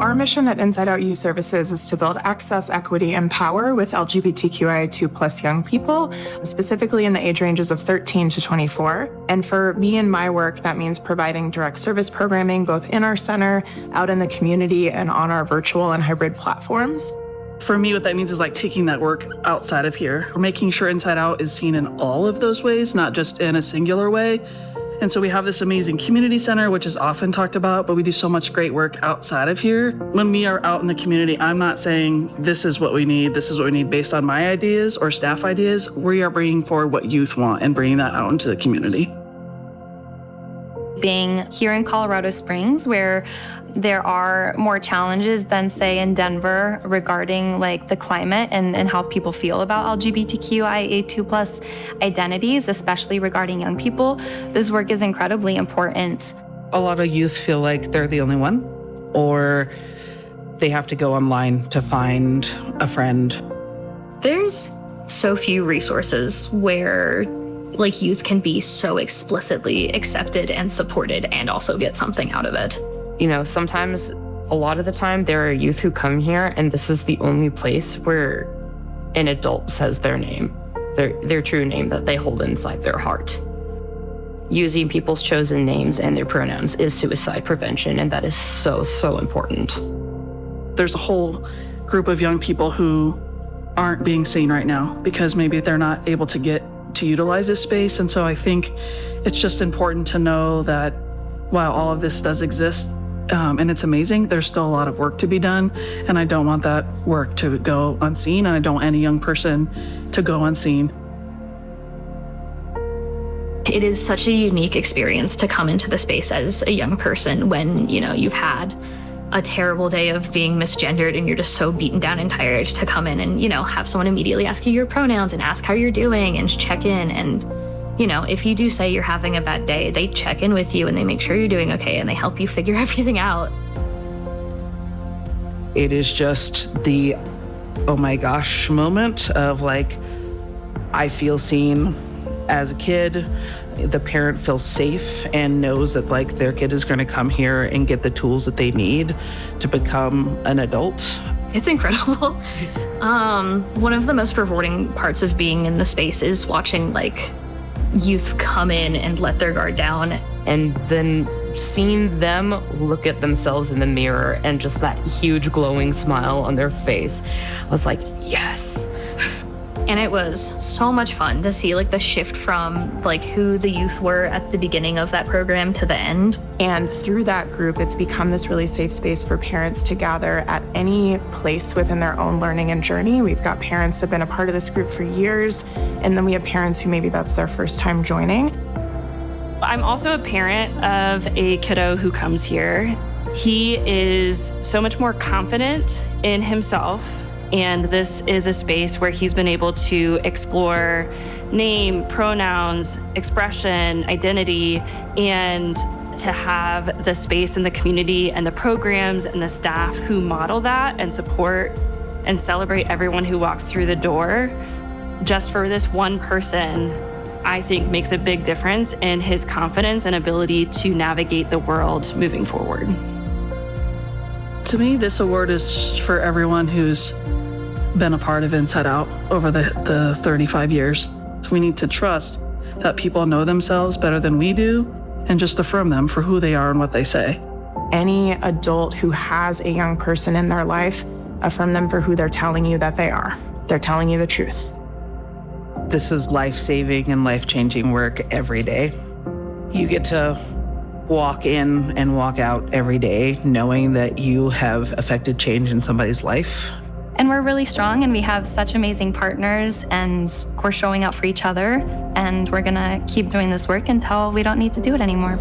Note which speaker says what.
Speaker 1: our mission at Inside Out Youth Services is to build access, equity, and power with LGBTQIA2+ young people, specifically in the age ranges of 13 to 24. And for me and my work, that means providing direct service programming both in our center, out in the community, and on our virtual and hybrid platforms.
Speaker 2: For me, what that means is like taking that work outside of here. We're making sure Inside Out is seen in all of those ways, not just in a singular way. And so we have this amazing community center, which is often talked about, but we do so much great work outside of here. When we are out in the community, I'm not saying this is what we need based on my ideas or staff ideas. We are bringing forward what youth want and bringing that out into the community.
Speaker 3: Being here in Colorado Springs, where there are more challenges than, say, in Denver regarding like the climate and how people feel about LGBTQIA2+ identities, especially regarding young people, this work is incredibly important.
Speaker 4: A lot of youth feel like they're the only one, or they have to go online to find a friend.
Speaker 5: There's so few resources where like youth can be so explicitly accepted and supported and also get something out of it.
Speaker 6: You know, sometimes, a lot of the time, there are youth who come here and this is the only place where an adult says their name, their true name that they hold inside their heart. Using people's chosen names and their pronouns is suicide prevention, and that is so, so important.
Speaker 2: There's a whole group of young people who aren't being seen right now because maybe they're not able to get to utilize this space. And so I think it's just important to know that while all of this does exist, and it's amazing, there's still a lot of work to be done. And I don't want that work to go unseen, and I don't want any young person to go unseen.
Speaker 5: It is such a unique experience to come into the space as a young person when, you know, you've had a terrible day of being misgendered and you're just so beaten down and tired, to come in and, you know, have someone immediately ask you your pronouns and ask how you're doing and check in. And, you know, if you do say you're having a bad day, they check in with you and they make sure you're doing okay and they help you figure everything out.
Speaker 4: It is just the, oh my gosh moment of like, I feel seen as a kid. The parent feels safe and knows that like their kid is going to come here and get the tools that they need to become an adult.
Speaker 5: It's incredible. One of the most rewarding parts of being in the space is watching like youth come in and let their guard down.
Speaker 6: And then seeing them look at themselves in the mirror and just that huge glowing smile on their face, I was like, yes.
Speaker 5: And it was so much fun to see like the shift from like who the youth were at the beginning of that program to the end.
Speaker 1: And through that group, it's become this really safe space for parents to gather at any place within their own learning and journey. We've got parents that have been a part of this group for years, and then we have parents who maybe that's their first time joining.
Speaker 7: I'm also a parent of a kiddo who comes here. He is so much more confident in himself. And this is a space where he's been able to explore name, pronouns, expression, identity, and to have the space in the community and the programs and the staff who model that and support and celebrate everyone who walks through the door. Just for this one person, I think makes a big difference in his confidence and ability to navigate the world moving forward.
Speaker 2: To me, this award is for everyone who's been a part of Inside Out over the 35 years. We need to trust that people know themselves better than we do and just affirm them for who they are and what they say.
Speaker 1: Any adult who has a young person in their life, affirm them for who they're telling you that they are. They're telling you the truth.
Speaker 4: This is life-saving and life-changing work every day. You get to walk in and walk out every day knowing that you have affected change in somebody's life.
Speaker 3: And we're really strong and we have such amazing partners and we're showing up for each other, and we're gonna keep doing this work until we don't need to do it anymore.